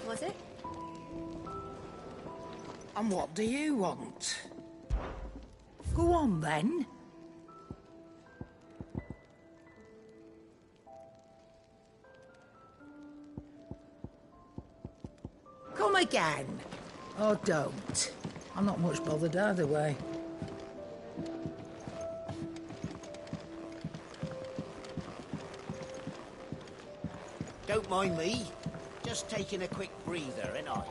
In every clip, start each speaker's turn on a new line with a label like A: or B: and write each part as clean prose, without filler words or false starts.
A: was it?
B: And what do you want? Go on, then. Come again. Or don't. I'm not much bothered either way.
C: Don't mind me. Just taking a quick breather, ain't I?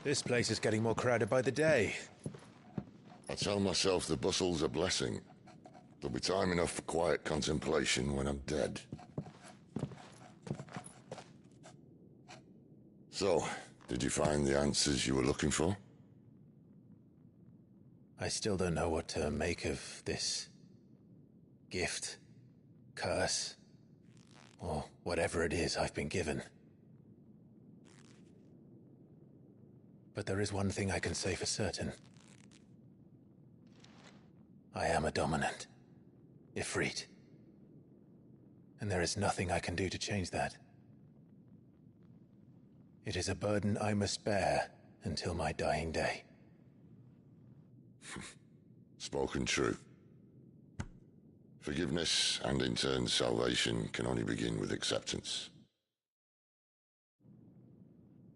D: This place is getting more crowded by the day.
E: I tell myself the bustle's a blessing. There'll be time enough for quiet contemplation when I'm dead. So, did you find the answers you were looking for?
D: I still don't know what to make of this gift, curse, or whatever it is I've been given. But there is one thing I can say for certain. I am a dominant, Ifrit. And there is nothing I can do to change that. It is a burden I must bear until my dying day.
E: Spoken true. Forgiveness, and in turn salvation, can only begin with acceptance.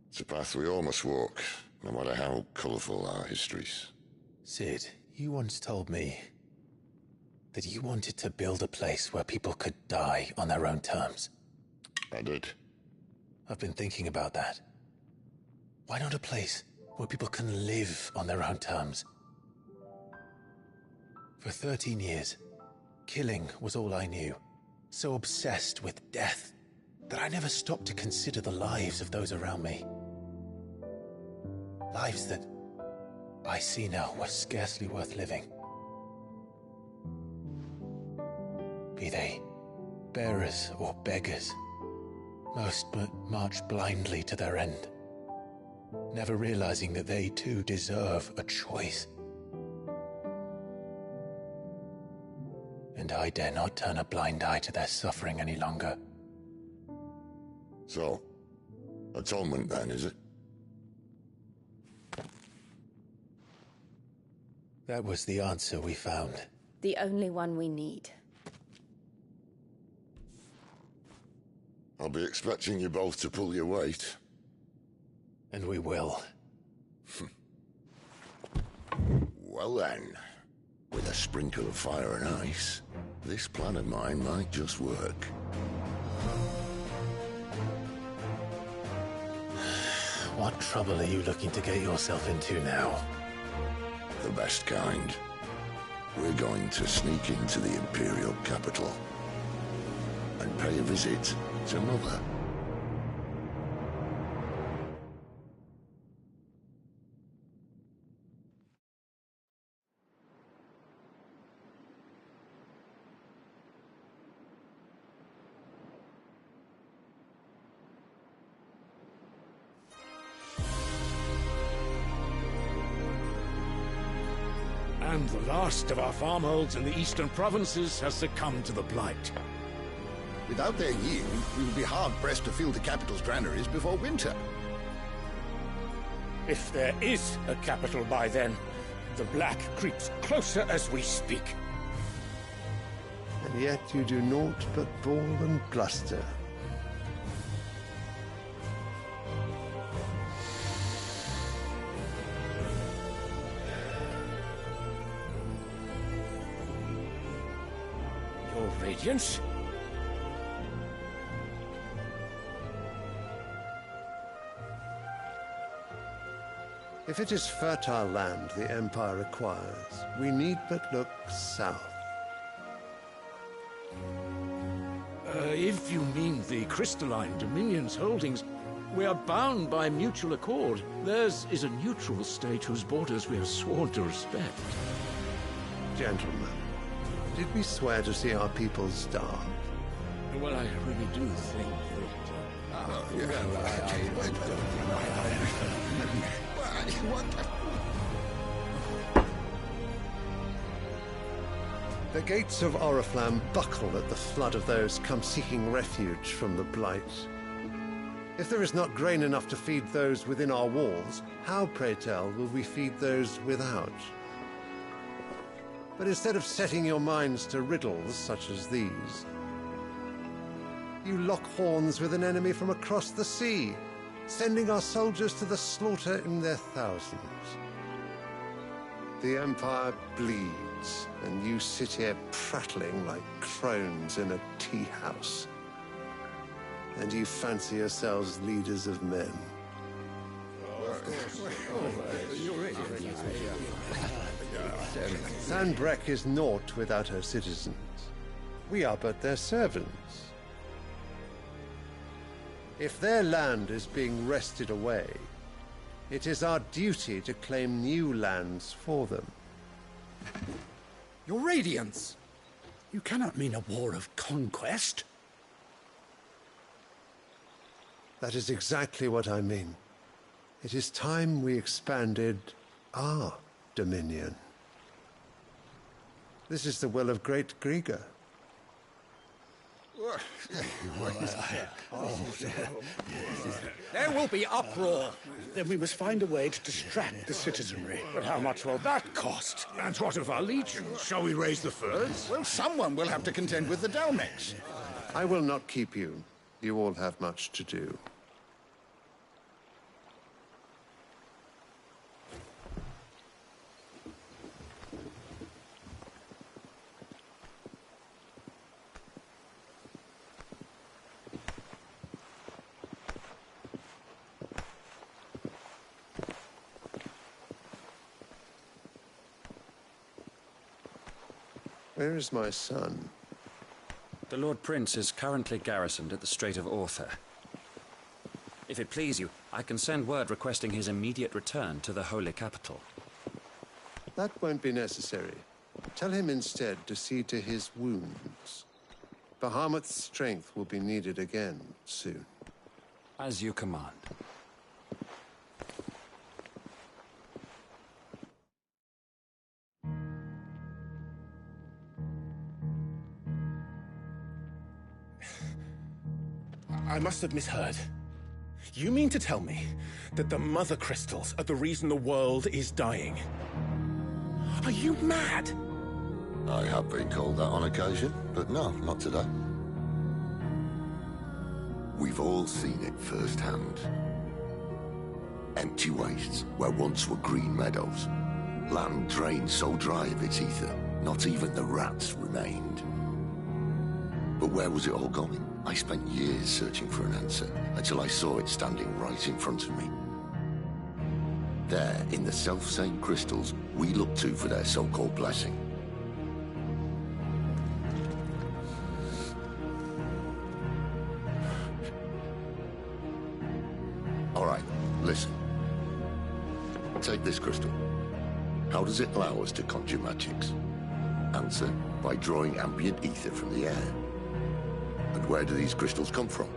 E: It's a path we all must walk, no matter how colourful our histories.
D: Sid, you once told me that you wanted to build a place where people could die on their own terms.
E: I did.
D: I've been thinking about that. Why not a place where people can live on their own terms? For 13 years, killing was all I knew. So obsessed with death that I never stopped to consider the lives of those around me. Lives that I see now were scarcely worth living. Be they bearers or beggars, most but march blindly to their end, never realizing that they too deserve a choice. And I dare not turn a blind eye to their suffering any longer.
E: So, atonement then, is it?
D: That was the answer we found.
A: The only one we need.
E: I'll be expecting you both to pull your weight.
D: And we will.
E: Well then, with a sprinkle of fire and ice, this plan of mine might just work.
D: What trouble are you looking to get yourself into now?
E: The best kind. We're going to sneak into the Imperial capital and pay a visit to Mother.
F: And the last of our farmholds in the eastern provinces has succumbed to the blight.
G: Without their yield, we will be hard-pressed to fill the capital's granaries before winter.
F: If there is a capital by then, the black creeps closer as we speak.
H: And yet you do naught but bawl and bluster.
F: Your Radiance?
H: If it is fertile land the Empire acquires, we need but look south.
F: If you mean the crystalline Dominion's holdings, we are bound by mutual accord. Theirs is a neutral state whose borders we have sworn to respect.
H: Gentlemen, did we swear to see our people starve?
F: Well, I really do think that...
H: The gates of Oriflamme buckle at the flood of those come seeking refuge from the Blight. If there is not grain enough to feed those within our walls, how, pray tell, will we feed those without? But instead of setting your minds to riddles such as these, you lock horns with an enemy from across the sea, sending our soldiers to the slaughter in their thousands. The Empire bleeds, and you sit here prattling like crones in a tea house. And you fancy yourselves leaders of men. Sanbreque is naught without her citizens. We are but their servants. If their land is being wrested away, it is our duty to claim new lands for them.
I: Your Radiance! You cannot mean a war of conquest.
H: That is exactly what I mean. It is time we expanded our dominion. This is the will of great Grieger.
I: There will be uproar. Then we must find a way to distract the citizenry. But how much will that cost?
F: And what of our legions? Shall we raise the furs?
G: Well, someone will have to contend with the Dalmex.
H: I will not keep you. You all have much to do. Where is my son?
J: The Lord Prince is currently garrisoned at the Strait of Arthur. If it please you, I can send word requesting his immediate return to the Holy Capital.
H: That won't be necessary. Tell him instead to see to his wounds. Bahamut's strength will be needed again soon.
J: As you command.
K: I must have misheard. You mean to tell me that the Mother Crystals are the reason the world is dying? Are you mad?
E: I have been called that on occasion, but no, not today. We've all seen it firsthand. Empty wastes where once were green meadows. Land drained so dry of its ether, not even the rats remained. But where was it all going? I spent years searching for an answer, until I saw it standing right in front of me. There, in the self-same crystals we look to for their so-called blessing. All right, listen. Take this crystal. How does it allow us to conjure magics? Answer, by drawing ambient ether from the air. And where do these crystals come from?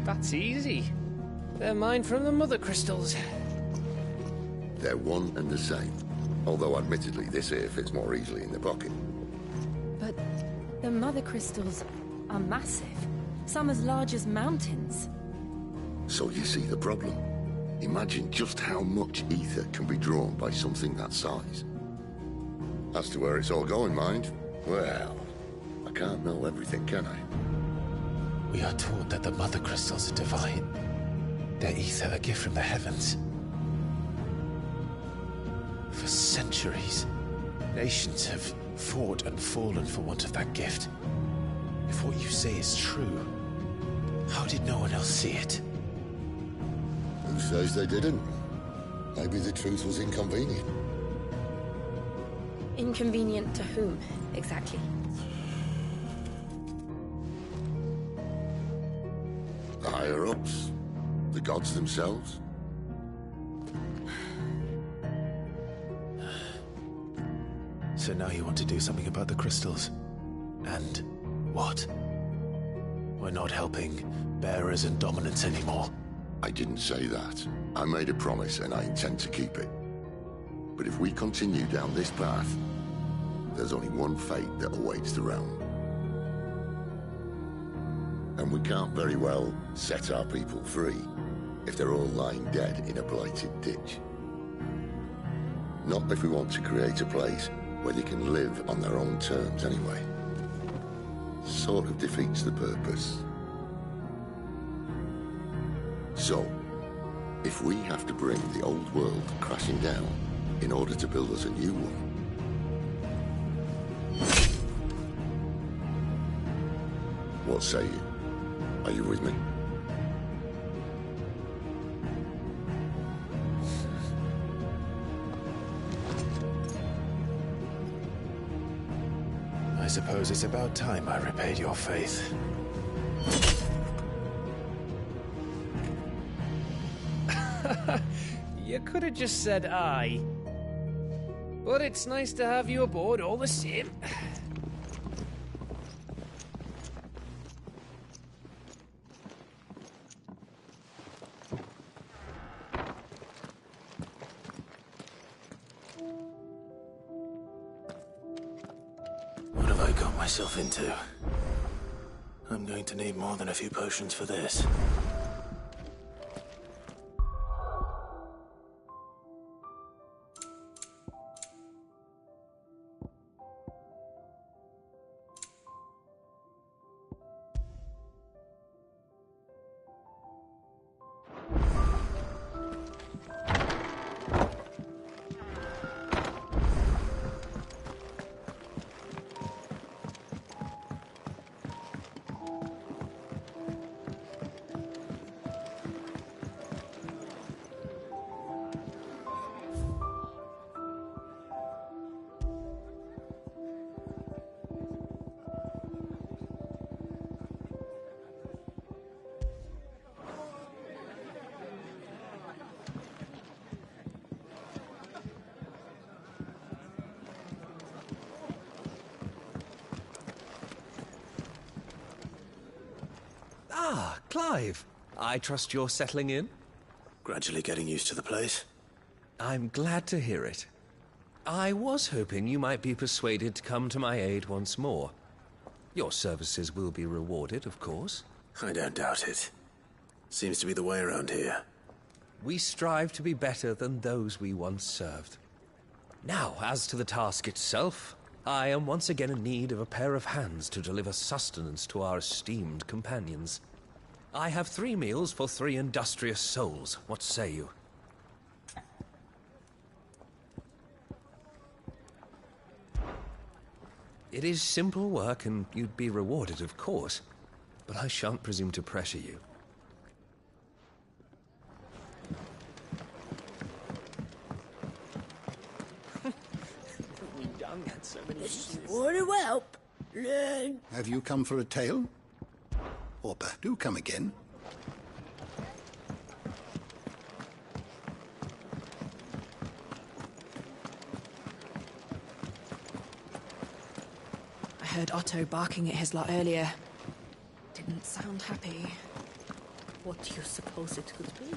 L: That's easy. They're mined from the Mother Crystals.
E: They're one and the same. Although, admittedly, this here fits more easily in the pocket.
A: But the Mother Crystals are massive. Some as large as mountains.
E: So you see the problem. Imagine just how much ether can be drawn by something that size. As to where it's all going, mind, well, I can't know everything, can I?
D: We are taught that the Mother Crystals are divine. Their ether a gift from the heavens. For centuries, nations have fought and fallen for want of that gift. If what you say is true, how did no one else see it?
E: Who says they didn't? Maybe the truth was inconvenient.
A: Inconvenient to whom, exactly?
E: The higher-ups? The gods themselves?
D: So now you want to do something about the crystals? And what? We're not helping bearers and dominants anymore.
E: I didn't say that. I made a promise and I intend to keep it. But if we continue down this path, there's only one fate that awaits the realm. And we can't very well set our people free if they're all lying dead in a blighted ditch. Not if we want to create a place where they can live on their own terms anyway. Sort of defeats the purpose. So, if we have to bring the old world crashing down in order to build us a new one, what say you? Are you with me?
D: I suppose it's about time I repaid your faith.
L: You could have just said aye. But it's nice to have you aboard all the same.
D: What have I got myself into? I'm going to need more than a few potions for this.
M: Ah, Clive. I trust you're settling in?
D: Gradually getting used to the place.
M: I'm glad to hear it. I was hoping you might be persuaded to come to my aid once more. Your services will be rewarded, of course.
D: I don't doubt it. Seems to be the way around here.
M: We strive to be better than those we once served. Now, as to the task itself, I am once again in need of a pair of hands to deliver sustenance to our esteemed companions. I have 3 meals for 3 industrious souls. What say you? It is simple work, and you'd be rewarded, of course, but I shan't presume to pressure you.
L: We've done that so many years.
B: Very well. Learn.
G: Have you come for a tale? Orpa, do come again.
A: I heard Otto barking at his lot earlier. Didn't sound happy.
B: What do you suppose it could be?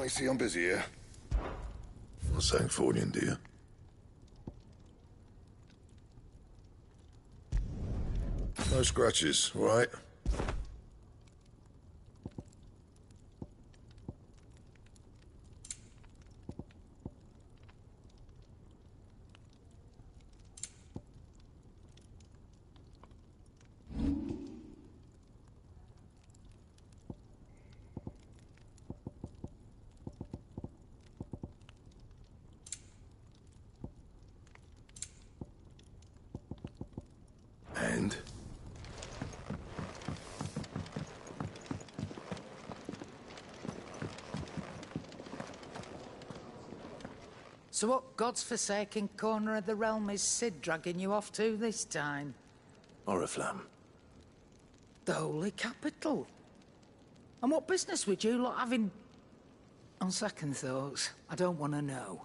E: I see I'm busy here. Not saying Fornian, do you? No scratches, all right? And?
B: So what God's forsaken corner of the realm is Sid dragging you off to this time?
D: Oriflamme.
B: The Holy Capital. And what business would you lot have in... On second thoughts, I don't want to know.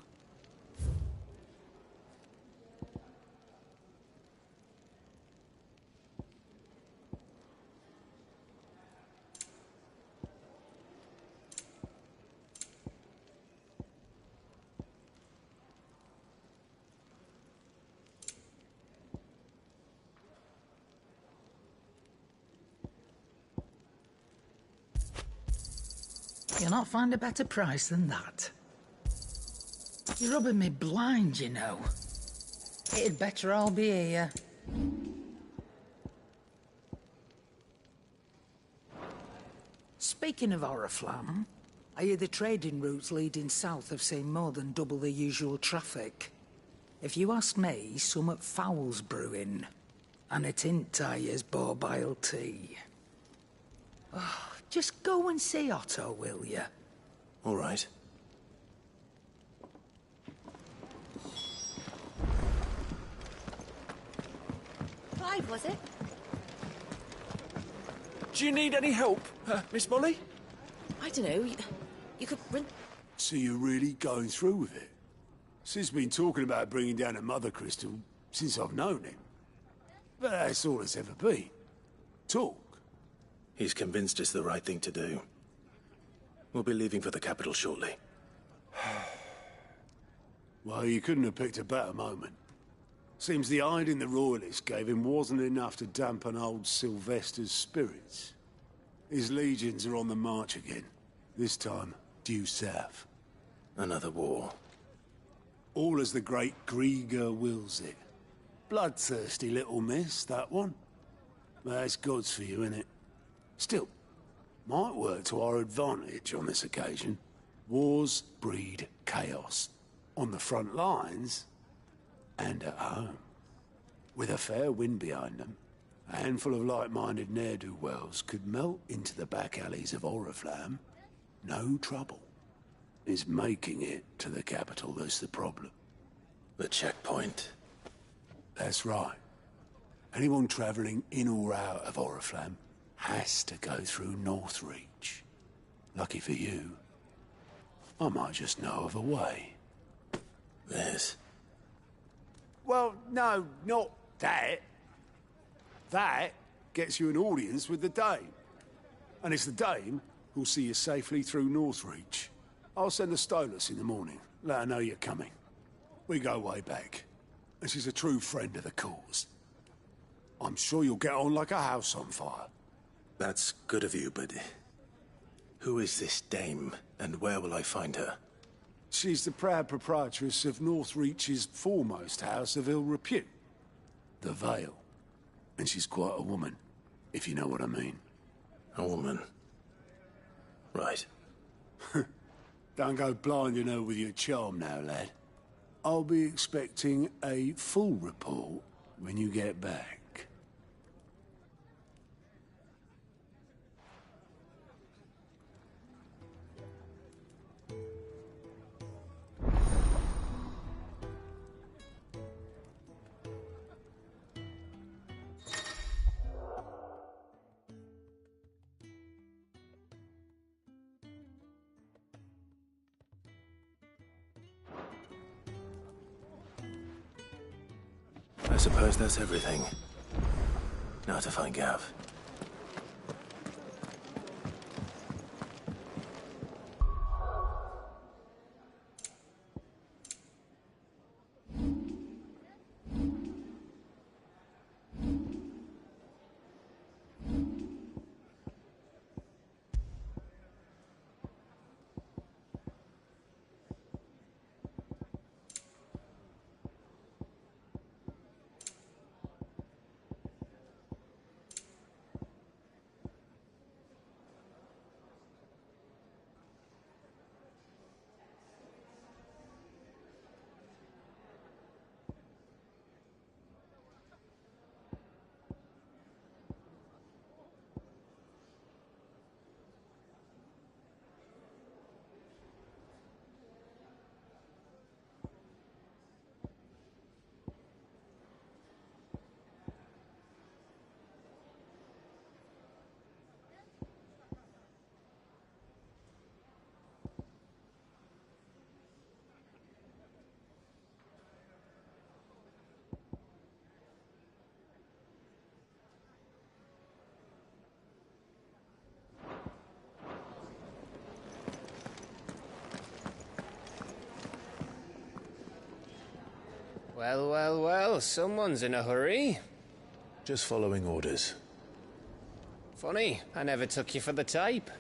B: You'll not find a better price than that. You're rubbing me blind, you know. It'd better all be here. Speaking of Oriflamme, I hear the trading routes leading south have seen more than double the usual traffic. If you ask me, summat foul's brewing. And it ain't Tyre's borbile tea. Oh, just go and see Otto, will you?
D: All right.
A: Clive, was it?
K: Do you need any help, Miss Molly?
A: I don't know. You could run...
N: So you're really going through with it? Sid's been talking about bringing down a mother crystal since I've known him. But that's all it's ever been. Talk.
D: He's convinced it's the right thing to do. We'll be leaving for the capital shortly.
N: Well, you couldn't have picked a better moment. Seems the hiding the Royalists gave him wasn't enough to dampen old Sylvester's spirits. His legions are on the march again. This time, due south.
D: Another war.
N: All as the great Grieger wills it. Bloodthirsty little miss, that one. But that's God's for you, innit? Still, might work to our advantage on this occasion. Wars breed chaos. On the front lines, and at home. With a fair wind behind them, a handful of like-minded ne'er-do-wells could melt into the back alleys of Oriflamme. No trouble. It's making it to the capital that's the problem.
D: The checkpoint.
N: That's right. Anyone travelling in or out of Oriflamme has to go through Northreach. Lucky for you, I might just know of a way.
D: This?
N: Well, no, not that. That gets you an audience with the Dame. And it's the Dame who'll see you safely through Northreach. I'll send the Stolas in the morning. Let her know you're coming. We go way back. And she's a true friend of the cause. I'm sure you'll get on like a house on fire.
D: That's good of you, but... who is this Dame, and where will I find her?
N: She's the proud proprietress of Northreach's foremost house of ill repute. The Vale. And she's quite a woman, if you know what I mean.
D: A woman? Right.
N: Don't go blinding her with your charm now, lad. I'll be expecting a full report when you get back.
D: I suppose that's everything. Now to find Gav.
L: Well, well, well, someone's in a hurry.
D: Just following orders.
L: Funny, I never took you for the type.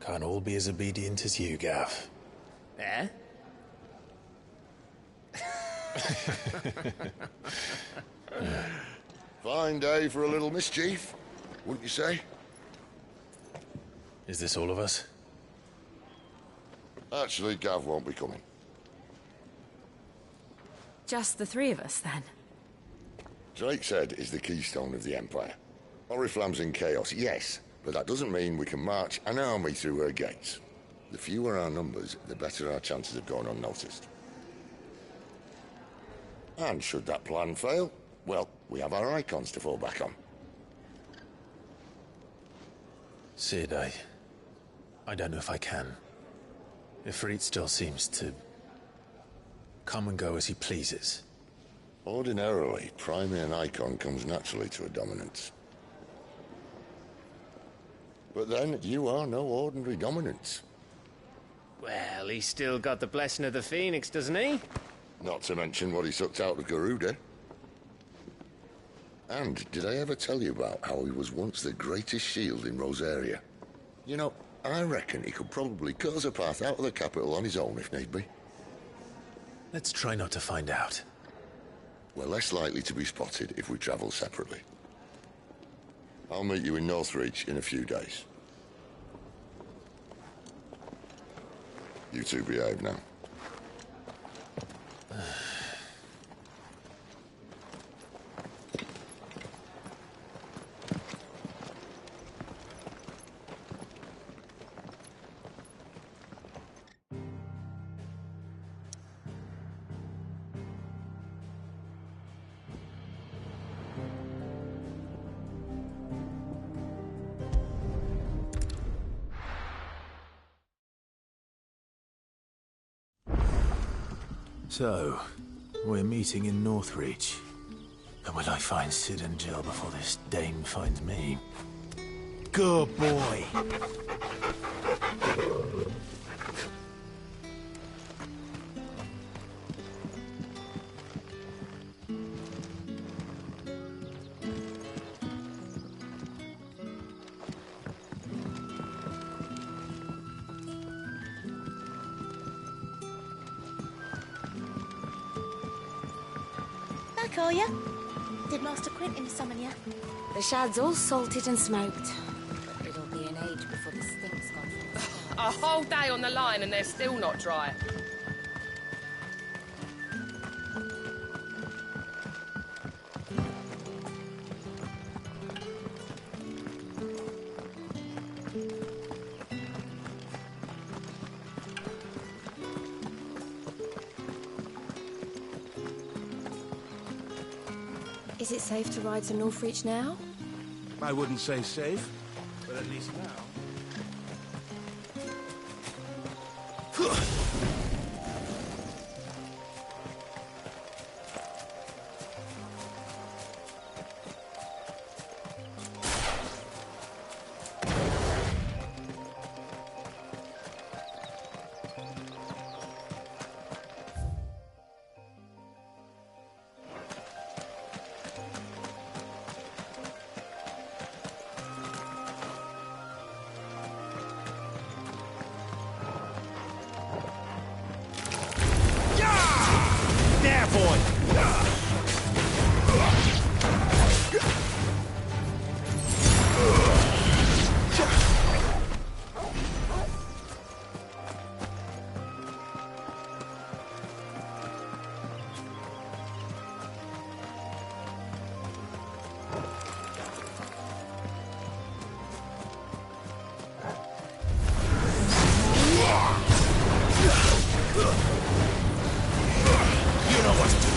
D: Can't all be as obedient as you, Gav.
L: Eh?
E: Fine day for a little mischief, wouldn't you say?
D: Is this all of us?
E: Actually, Gav won't be coming.
A: Just the three of us, then?
E: Drake's Head is the keystone of the Empire. Oriflamme's in chaos, yes, but that doesn't mean we can march an army through her gates. The fewer our numbers, the better our chances of going unnoticed. And should that plan fail, well, we have our icons to fall back on.
D: Sid, I don't know if I can. Ifrit still seems to come and go as he pleases.
E: Ordinarily, priming an icon comes naturally to a dominance. But then, you are no ordinary dominance.
L: Well, he's still got the blessing of the Phoenix, doesn't he?
E: Not to mention what he sucked out of Garuda. And did I ever tell you about how he was once the greatest shield in Rosaria? You know, I reckon he could probably cut us a path out of the capital on his own if need be.
D: Let's try not to find out.
E: We're less likely to be spotted if we travel separately. I'll meet you in Northreach in a few days. You two behave now.
D: So, we're meeting in Northreach. And will I find Sid and Jill before this dame finds me? Good boy!
O: Back, are ya? Did Master Quentin summon ya?
A: The shad's all salted and smoked. But it'll be an age before the stink's gone from the start.
P: A whole day on the line and they're still not dry.
A: Is it safe to ride to Northreach now?
I: I wouldn't say safe, but at least now.
K: You know what to do.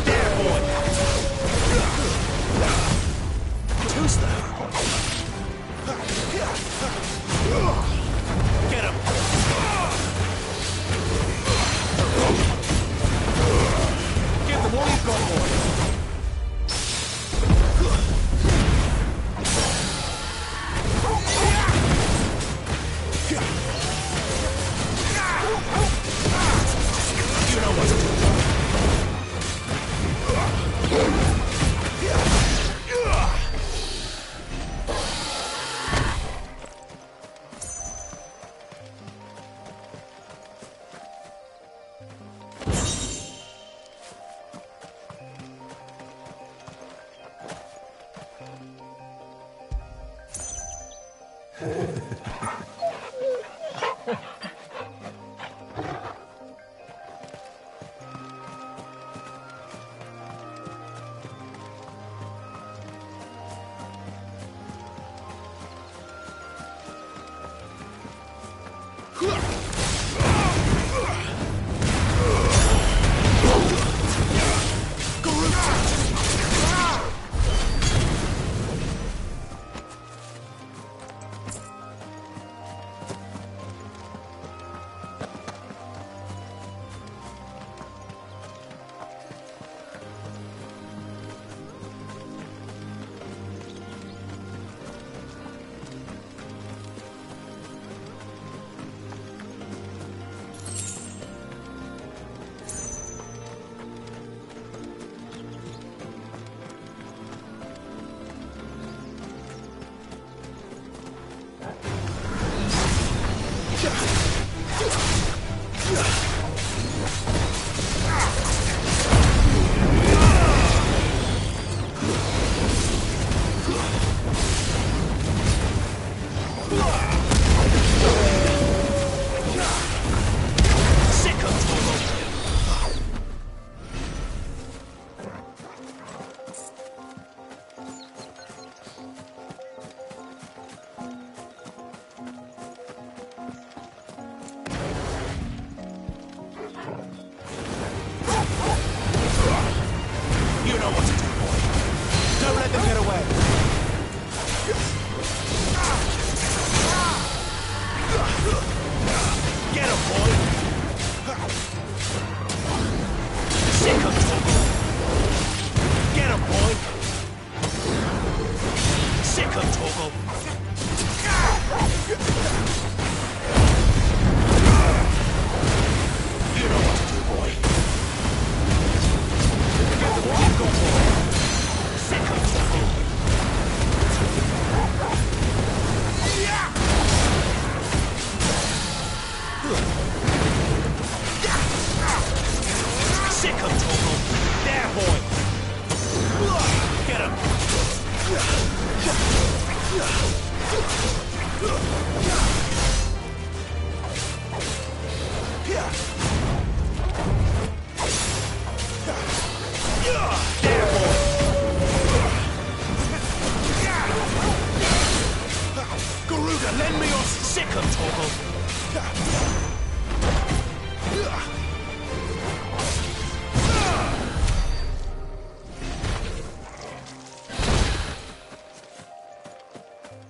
K: There, boy! Who's that? Get him! Give them all you've got, boy! You know what to do.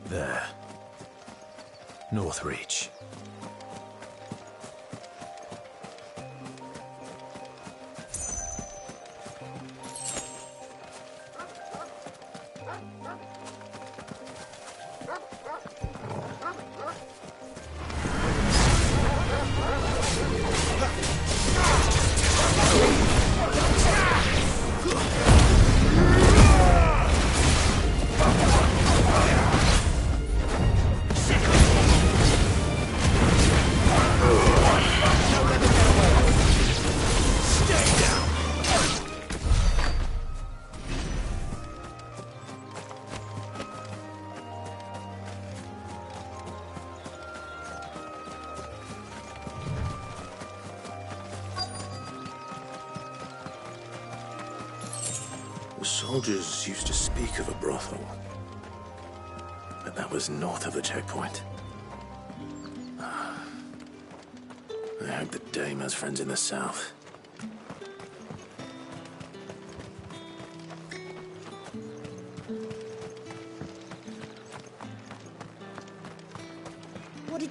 D: There. Northreach.
K: The soldiers used to speak of a brothel, but that was north of the checkpoint. I hope the dame has friends in the south.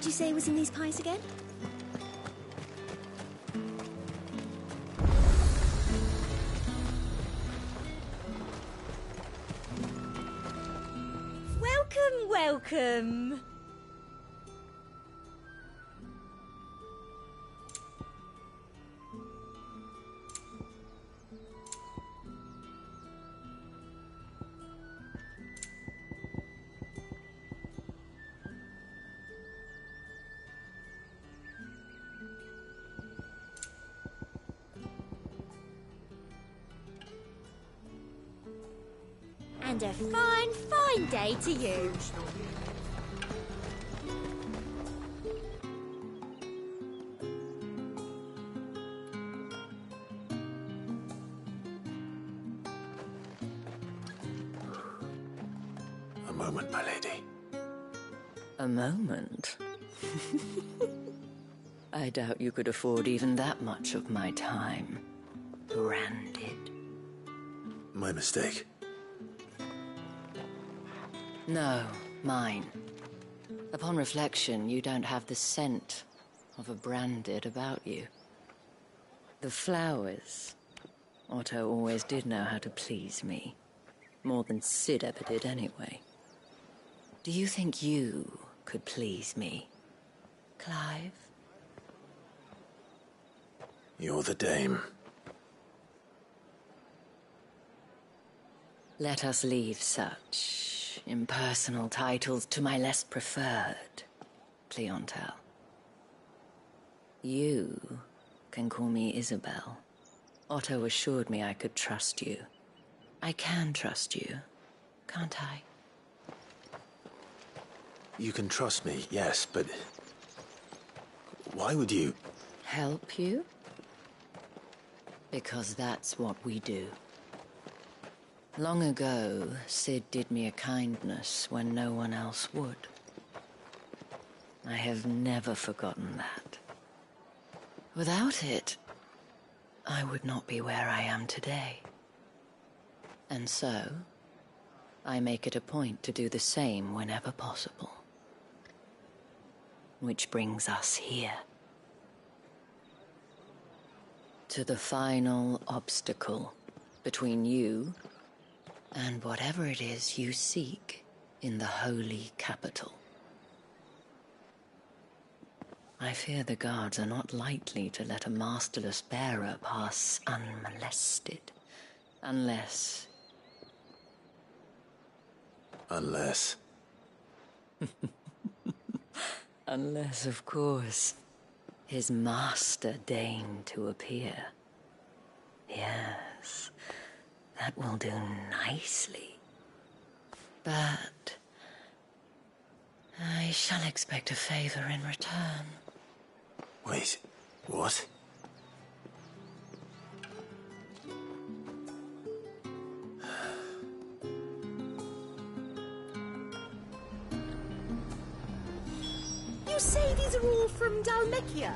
O: did you say was in these pies again? Welcome, welcome. And a fine, fine day to you.
D: A moment, my lady.
Q: A moment? I doubt you could afford even that much of my time. Branded.
D: My mistake.
Q: No, mine. Upon reflection, you don't have the scent of a branded about you. The flowers. Otto always did know how to please me. More than Sid ever did anyway. Do you think you could please me, Clive?
D: You're the dame.
Q: Let us leave such impersonal titles to my less preferred clientele. You can call me Isabel. Otto assured me I could trust you. I can trust you, can't I?
D: You can trust me, yes, but why would you?
Q: Help you? Because that's what we do. Long ago, Sid did me a kindness when no one else would. I have never forgotten that. Without it, I would not be where I am today. And so, I make it a point to do the same whenever possible. Which brings us here. To the final obstacle between you and whatever it is you seek in the holy capital. I fear the guards are not likely to let a masterless bearer pass unmolested. Unless...
D: Unless...
Q: Unless, of course, his master deigned to appear. Yes, that will do nicely. But I shall expect a favor in return.
D: Wait, what?
O: You say these are all from Dalmekia?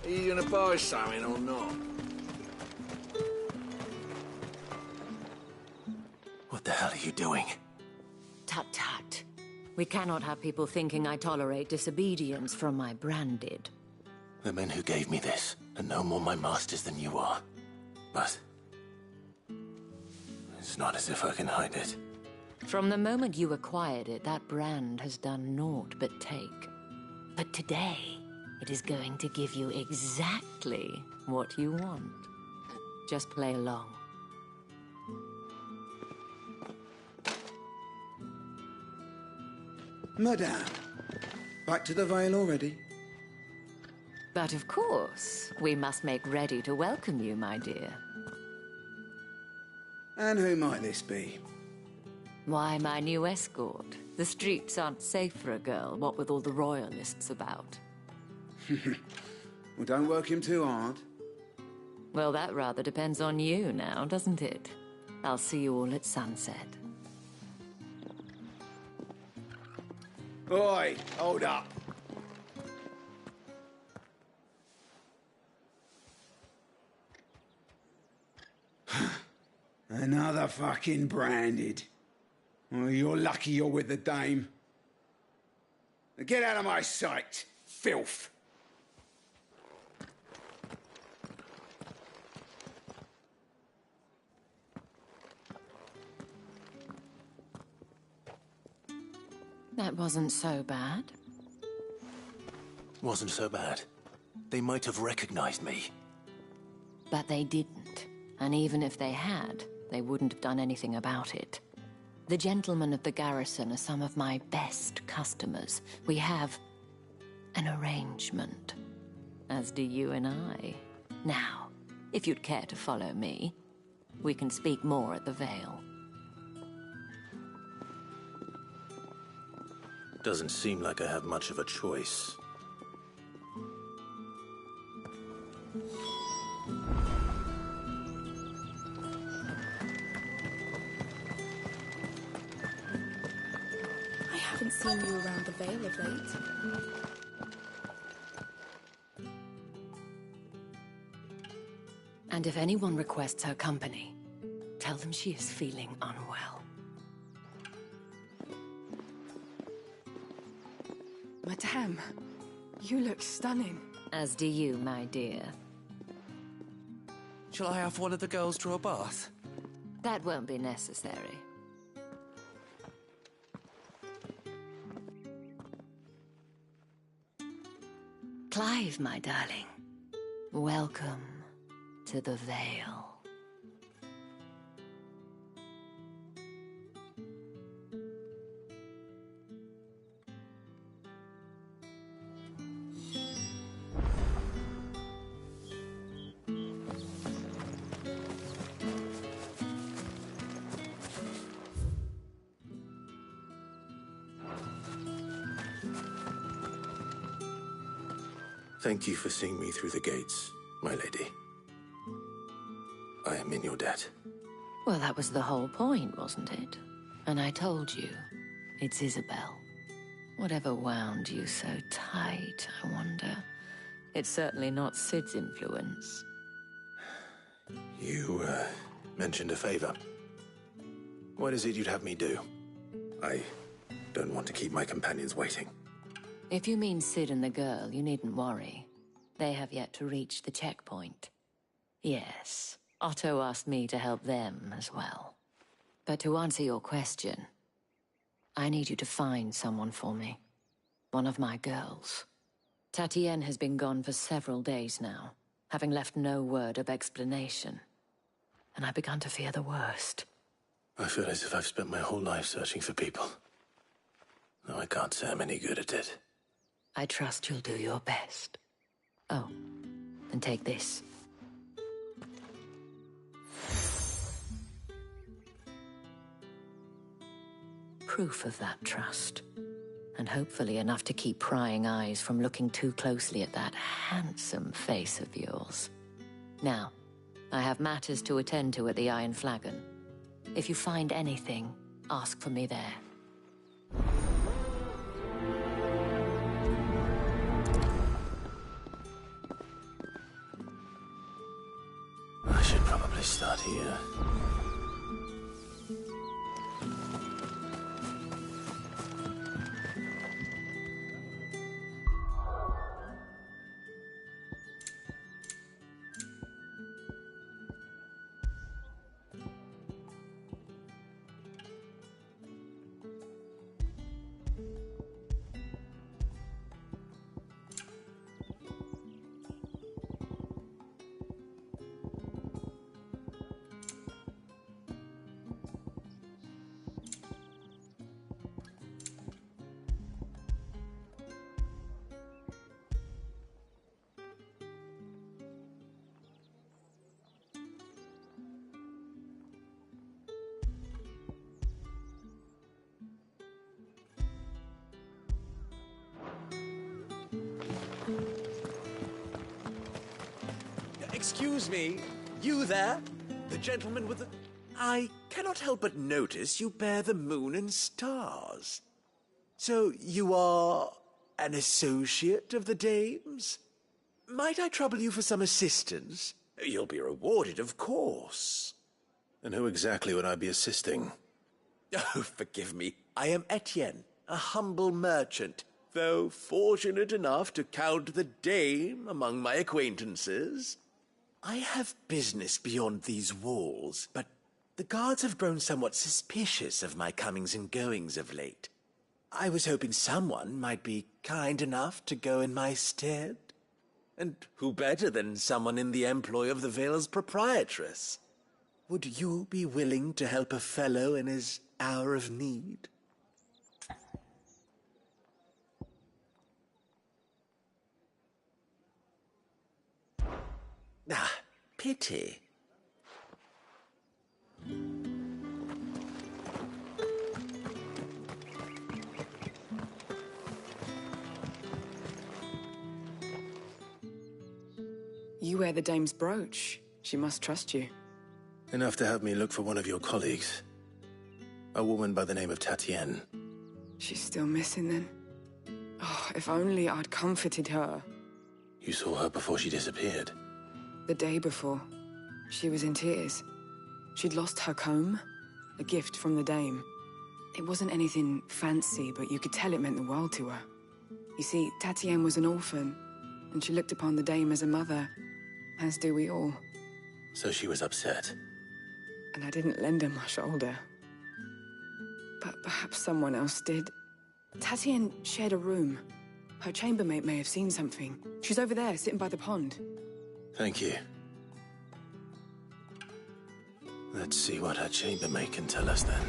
R: Are you gonna buy something or not?
D: What the hell are you doing?
Q: Tut-tut. We cannot have people thinking I tolerate disobedience from my branded.
D: The men who gave me this are no more my masters than you are. But... it's not as if I can hide it.
Q: From the moment you acquired it, that brand has done naught but take. But today, it is going to give you exactly what you want. Just play along.
S: Madame, back to the Vale already?
Q: But of course, we must make ready to welcome you, my dear.
S: And who might this be?
Q: Why, my new escort. The streets aren't safe for a girl, what with all the royalists about.
S: Well, don't work him too hard.
Q: Well, that rather depends on you now, doesn't it? I'll see you all at sunset.
S: Oi, hold up. Another fucking branded. Well, you're lucky you're with the dame. Now get out of my sight, filth!
Q: That wasn't so bad.
D: Wasn't so bad. They might have recognized me.
Q: But they didn't. And even if they had, they wouldn't have done anything about it. The gentlemen of the garrison are some of my best customers. We have an arrangement, as do you and I. Now, if you'd care to follow me, we can speak more at the Vale.
D: Doesn't seem like I have much of a choice.
T: I haven't seen you around the Vale of late.
Q: And if anyone requests her company, tell them she is feeling unwell.
T: Madame, you look stunning.
Q: As do you, my dear.
M: Shall I have one of the girls draw a bath?
Q: That won't be necessary. Clive, my darling. Welcome to the Vale.
D: Thank you for seeing me through the gates, my lady. I am in your debt.
Q: Well, that was the whole point, wasn't it? And I told you, it's Isabel. Whatever wound you so tight, I wonder. It's certainly not Sid's influence.
D: You, mentioned a favor. What is it you'd have me do? I don't want to keep my companions waiting.
Q: If you mean Sid and the girl, you needn't worry. They have yet to reach the checkpoint. Yes, Otto asked me to help them as well. But to answer your question, I need you to find someone for me. One of my girls. Tatienne has been gone for several days now, having left no word of explanation. And I've begun to fear the worst.
D: I feel as if I've spent my whole life searching for people. Though I can't say I'm any good at it.
Q: I trust you'll do your best. Oh, and take this. Proof of that trust. And hopefully enough to keep prying eyes from looking too closely at that handsome face of yours. Now, I have matters to attend to at the Iron Flagon. If you find anything, ask for me there.
D: I should probably start here.
U: Excuse me, you there? The gentleman with the... I cannot help but notice you bear the moon and stars. So you are an associate of the dame's? Might I trouble you for some assistance? You'll be rewarded, of course.
D: And who exactly would I be assisting?
U: Oh, forgive me. I am Etienne, a humble merchant, though fortunate enough to count the dame among my acquaintances. I have business beyond these walls, but the guards have grown somewhat suspicious of my comings and goings of late. I was hoping someone might be kind enough to go in my stead. And who better than someone in the employ of the Vale's proprietress? Would you be willing to help a fellow in his hour of need? Ah, pity.
C: You wear the dame's brooch. She must trust you.
D: Enough to have me look for one of your colleagues. A woman by the name of Tatienne.
C: She's still missing then. Oh, if only I'd comforted her.
D: You saw her before she disappeared.
C: The day before, she was in tears. She'd lost her comb, a gift from the dame. It wasn't anything fancy, but you could tell it meant the world to her. You see, Tatienne was an orphan, and she looked upon the dame as a mother, as do we all.
D: So she was upset.
C: And I didn't lend her my shoulder. But perhaps someone else did. Tatienne shared a room. Her chambermaid may have seen something. She's over there, sitting by the pond.
D: Thank you. Let's see what her chambermaid can tell us then.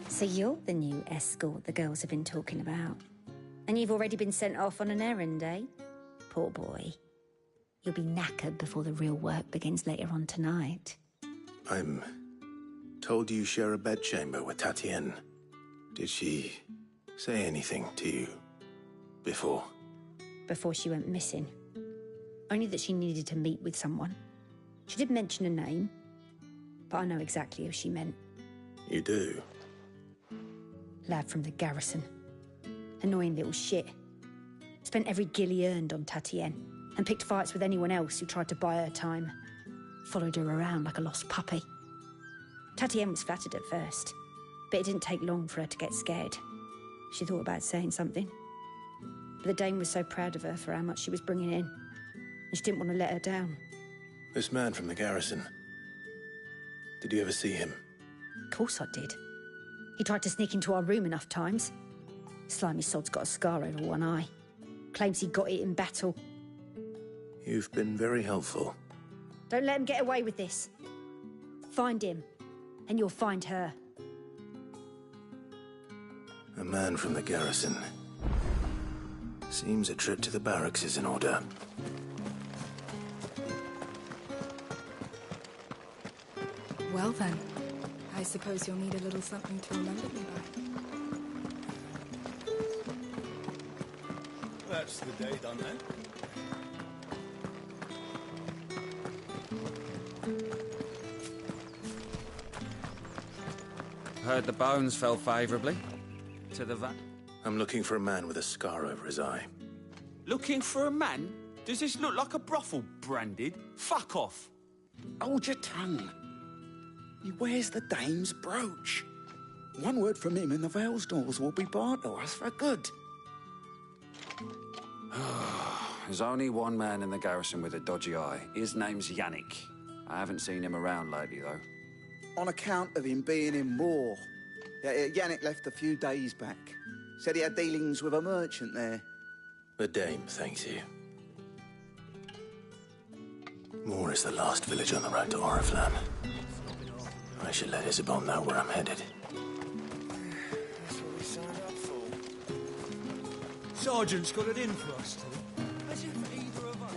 V: So you're the new escort the girls have been talking about. And you've already been sent off on an errand, eh? Poor boy. You'll be knackered before the real work begins later on tonight.
D: I'm told you share a bedchamber with Tatienne. Did she say anything to you before?
V: Before she went missing. Only that she needed to meet with someone. She did mention a name, but I know exactly who she meant.
D: You do?
V: Lad from the garrison. Annoying little shit. Spent every guil he earned on Tatienne, and picked fights with anyone else who tried to buy her time. Followed her around like a lost puppy. Tatienne was flattered at first, but it didn't take long for her to get scared. She thought about saying something. But the dame was so proud of her for how much she was bringing in, and she didn't want to let her down.
D: This man from the garrison. Did you ever see him?
V: Of course I did. He tried to sneak into our room enough times. Slimy sod's got a scar over one eye. Claims he got it in battle.
D: You've been very helpful.
V: Don't let him get away with this. Find him, and you'll find her.
D: A man from the garrison. Seems a trip to the barracks is in order.
T: Well then, I suppose you'll need a little something to remember me by.
G: That's the day done then.
J: Heard the bones fell favourably to the vat.
D: I'm looking for a man with a scar over his eye.
W: Looking for a man? Does this look like a brothel, Branded? Fuck off!
I: Hold your tongue. He wears the dame's brooch. One word from him and the Vale's doors will be barred to us for good.
J: There's only one man in the garrison with a dodgy eye. His name's Yannick. I haven't seen him around lately, though.
I: On account of him being in war. Yannick left a few days back. Said he had dealings with a merchant there.
D: The dame thanks you. Moor is the last village on the road to Oriflamme. I should let Isabel know where I'm headed.
W: That's what we signed up for.
X: Sergeant's got it in for us two. As if either of us.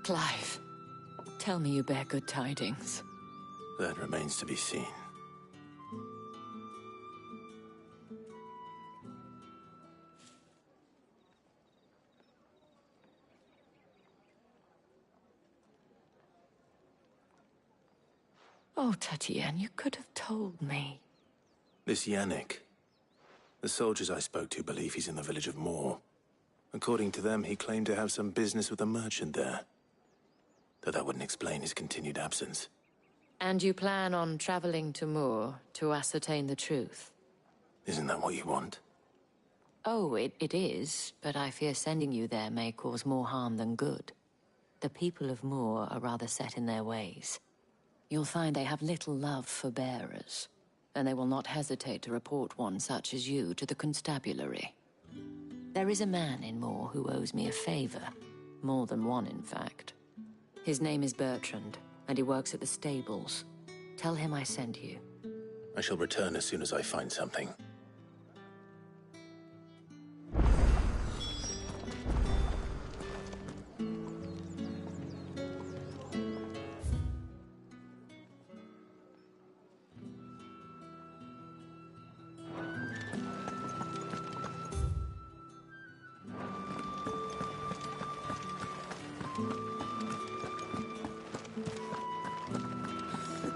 Q: Clive, tell me you bear good tidings.
D: That remains to be seen.
Q: Oh, Tatienne, you could have told me.
D: This Yannick. The soldiers I spoke to believe he's in the village of Moor. According to them, he claimed to have some business with a merchant there. Though that wouldn't explain his continued absence.
Q: And you plan on traveling to Moor to ascertain the truth?
D: Isn't that what you want?
Q: Oh, it is, but I fear sending you there may cause more harm than good. The people of Moor are rather set in their ways. You'll find they have little love for bearers, and they will not hesitate to report one such as you to the constabulary. There is a man in Moor who owes me a favor. More than one, in fact. His name is Bertrand, and he works at the stables. Tell him I sent you.
D: I shall return as soon as I find something.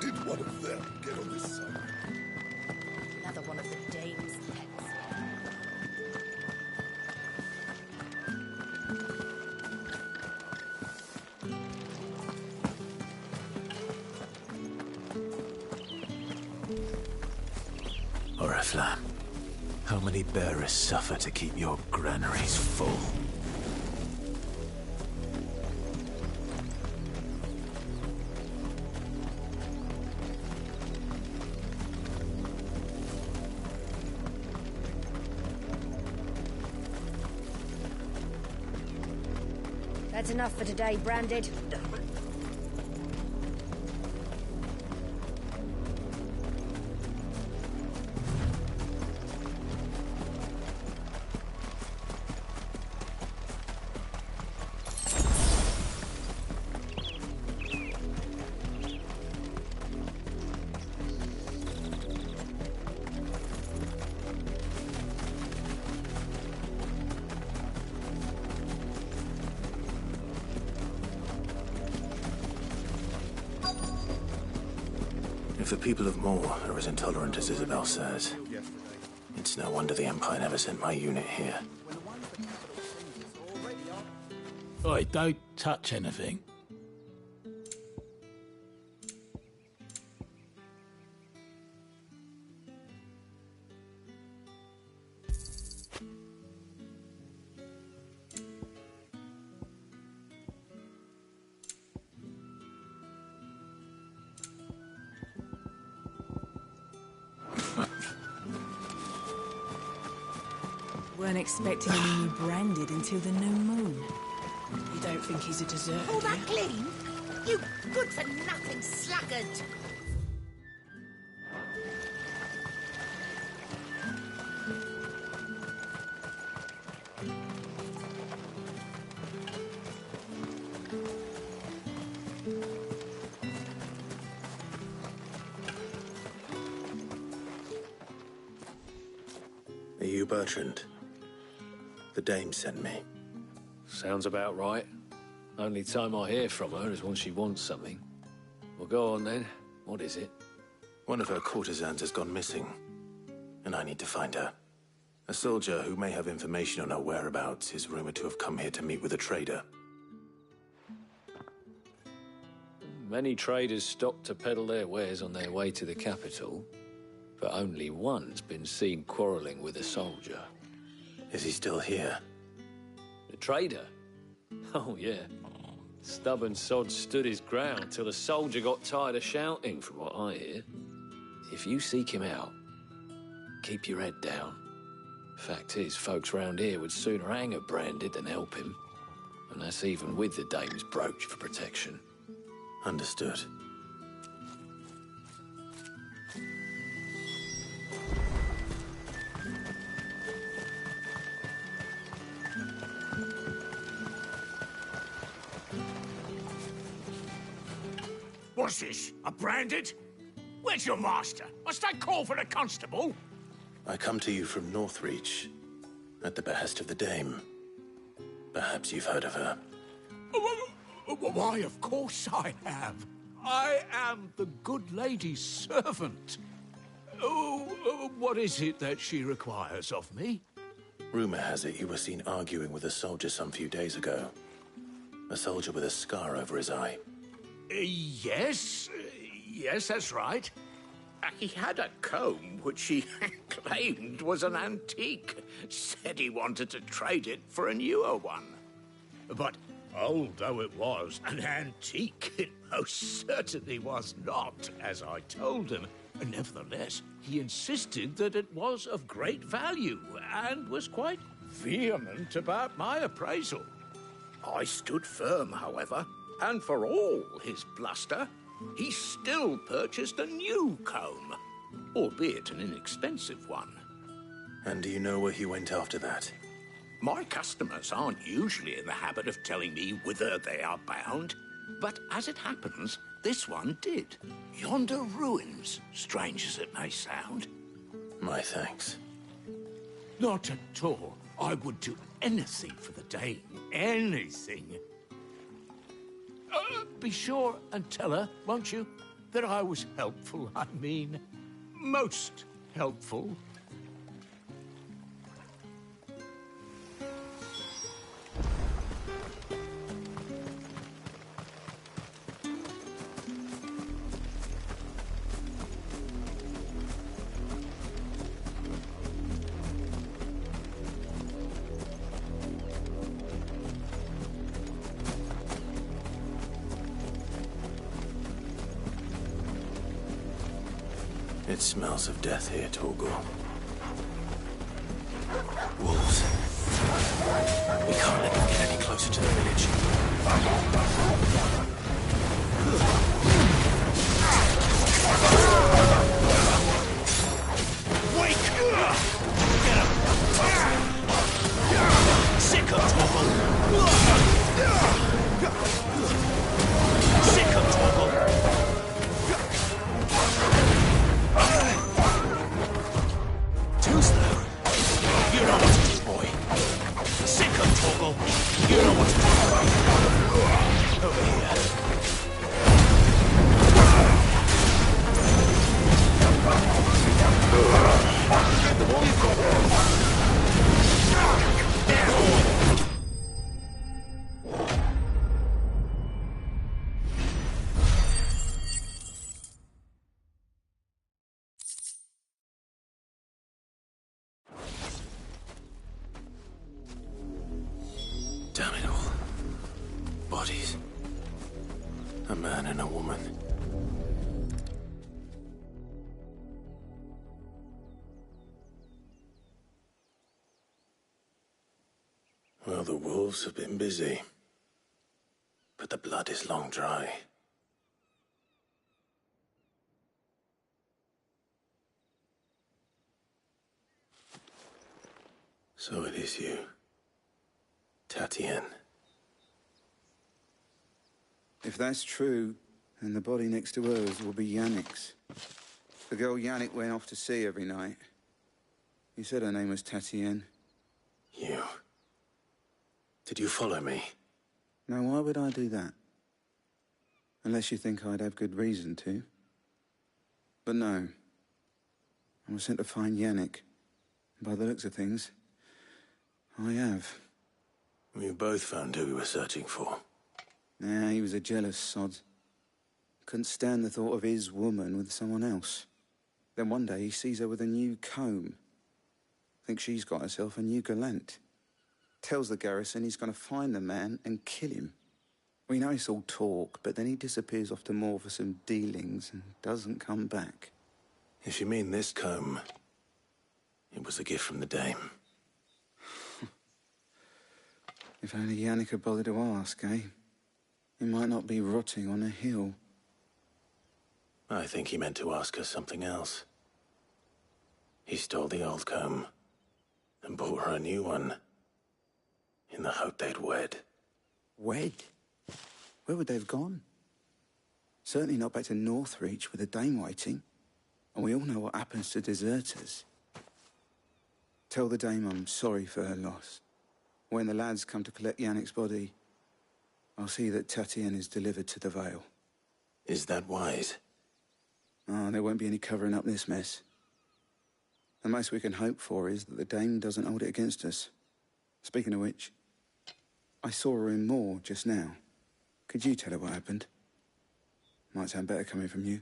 E: Did one of them get on this side?
O: Another one of the dame's pets.
D: Oriflamme, how many bearers suffer to keep your granaries full?
V: That's enough for today, Branded.
D: If the people of Moor are as intolerant as Isabel says, it's no wonder the Empire never sent my unit here.
B: Oi, don't touch anything.
C: Weren't expecting any new Branded until the new moon. You don't think he's a deserter?
O: All that clean? You good-for-nothing sluggard!
D: Are you Bertrand? The dame sent me.
F: Sounds about right. Only time I hear from her is when she wants something. Well, go on then. What is it?
D: One of her courtesans has gone missing, and I need to find her. A soldier who may have information on her whereabouts is rumored to have come here to meet with a trader.
F: Many traders stop to peddle their wares on their way to the capital, but only one's been seen quarreling with a soldier.
D: Is he still here?
F: The trader? Oh, yeah. Stubborn sod stood his ground till the soldier got tired of shouting, from what I hear. If you seek him out, keep your head down. Fact is, folks round here would sooner hang a Branded than help him. And that's even with the dame's brooch for protection.
D: Understood.
H: What's this? A branded? Where's your master? Must I call for the constable?
D: I come to you from Northreach, at the behest of the Dame. Perhaps you've heard of her.
H: Why, of course I have. I am the good lady's servant. What is it that she requires of me?
D: Rumor has it you were seen arguing with a soldier some few days ago. A soldier with a scar over his eye.
H: Yes, that's right. He had a comb which he claimed was an antique. Said he wanted to trade it for a newer one. But old though it was, an antique it most certainly was not, as I told him. Nevertheless, he insisted that it was of great value and was quite vehement about my appraisal. I stood firm, however, and for all his bluster, he still purchased a new comb, albeit an inexpensive one.
D: And do you know where he went after that?
H: My customers aren't usually in the habit of telling me whither they are bound, but as it happens, this one did. Yonder ruins, strange as it may sound.
D: My thanks.
H: Not at all. I would do anything for the Dame. Anything. Be sure and tell her, won't you, that I was helpful. I mean, most helpful.
D: It smells of death here, Torgal. Wolves. We can't let them get any closer to the village.
H: Wake! Get him! Sick of Torgal! Sick of Torgal! Too slow. You know what to do, boy. Sick of Torgal. You know what to do. Over here. The more you've got.
D: Damn it all. Bodies. A man and a woman. Well, the wolves have been busy. But the blood is long dry. So it is you. Tatien.
S: If that's true, then the body next to hers will be Yannick's. The girl Yannick went off to sea every night. You said her name was Tatien.
D: You. Did you follow me?
S: Now, why would I do that? Unless you think I'd have good reason to. But no. I was sent to find Yannick. By the looks of things, I have.
D: We both found who we were searching for.
S: Nah, he was a jealous sod. Couldn't stand the thought of his woman with someone else. Then one day he sees her with a new comb. Thinks she's got herself a new gallant. Tells the garrison he's going to find the man and kill him. We know it's all talk, but then he disappears off to Moor for some dealings and doesn't come back.
D: If you mean this comb, it was a gift from the Dame.
S: If only Yannick had bothered to ask, eh? He might not be rotting on a hill.
D: I think he meant to ask her something else. He stole the old comb and bought her a new one in the hope they'd wed.
S: Wed? Where would they have gone? Certainly not back to Northreach with a dame waiting. And we all know what happens to deserters. Tell the dame I'm sorry for her loss. When the lads come to collect Yannick's body, I'll see that Tatienne is delivered to the Vale.
D: Is that wise?
S: Oh, there won't be any covering up this mess. The most we can hope for is that the dame doesn't hold it against us. Speaking of which, I saw her in Moor just now. Could you tell her what happened? Might sound better coming from you.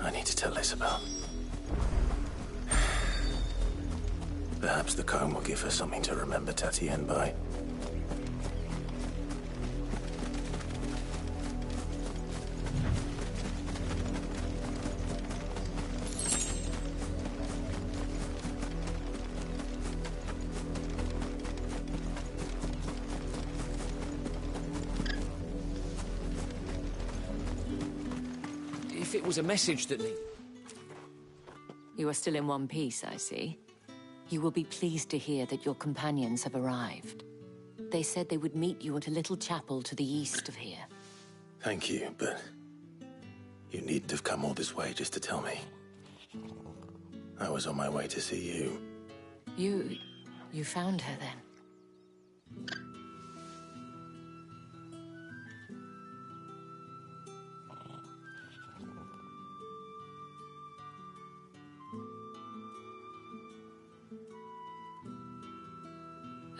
D: I need to tell Isabel. Perhaps the comb will give her something to remember Tatienne by.
F: If it was a message that
Q: You are still in one piece, I see. You will be pleased to hear that your companions have arrived. They said they would meet you at a little chapel to the east of here.
D: Thank you, but you needn't have come all this way just to tell me. I was on my way to see you.
Q: You found her then?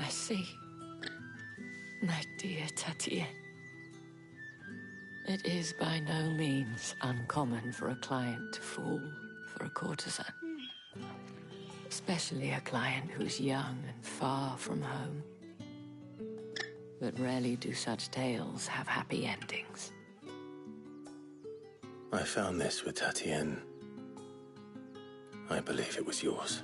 Q: I see. My dear Tatienne. It is by no means uncommon for a client to fall for a courtesan. Especially a client who's young and far from home. But rarely do such tales have happy endings.
D: I found this with Tatienne. I believe it was yours.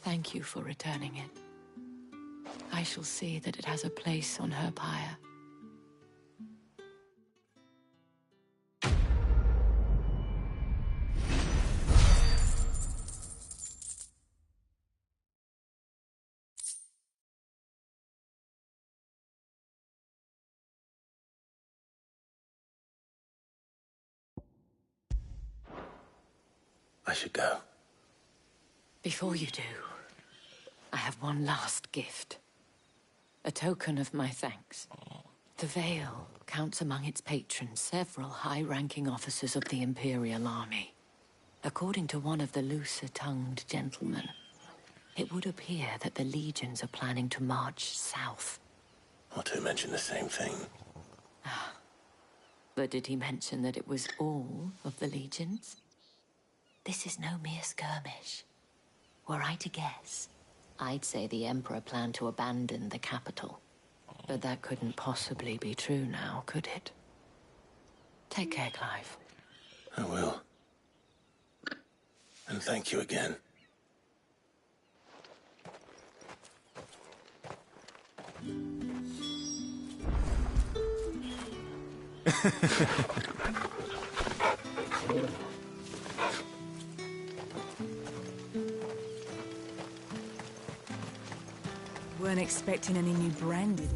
Q: Thank you for returning it. I shall see that it has a place on her pyre.
D: I should go.
Q: Before you do, I have one last gift. A token of my thanks. The Vale counts among its patrons several high-ranking officers of the Imperial Army. According to one of the looser-tongued gentlemen, it would appear that the legions are planning to march south.
D: Or to mention the same thing.
Q: But did he mention that it was all of the legions? This is no mere skirmish. Were I to guess, I'd say the Emperor planned to abandon the capital. But that couldn't possibly be true now, could it? Take care, Clive.
D: I will. And thank you again.
C: Weren't expecting any new branding.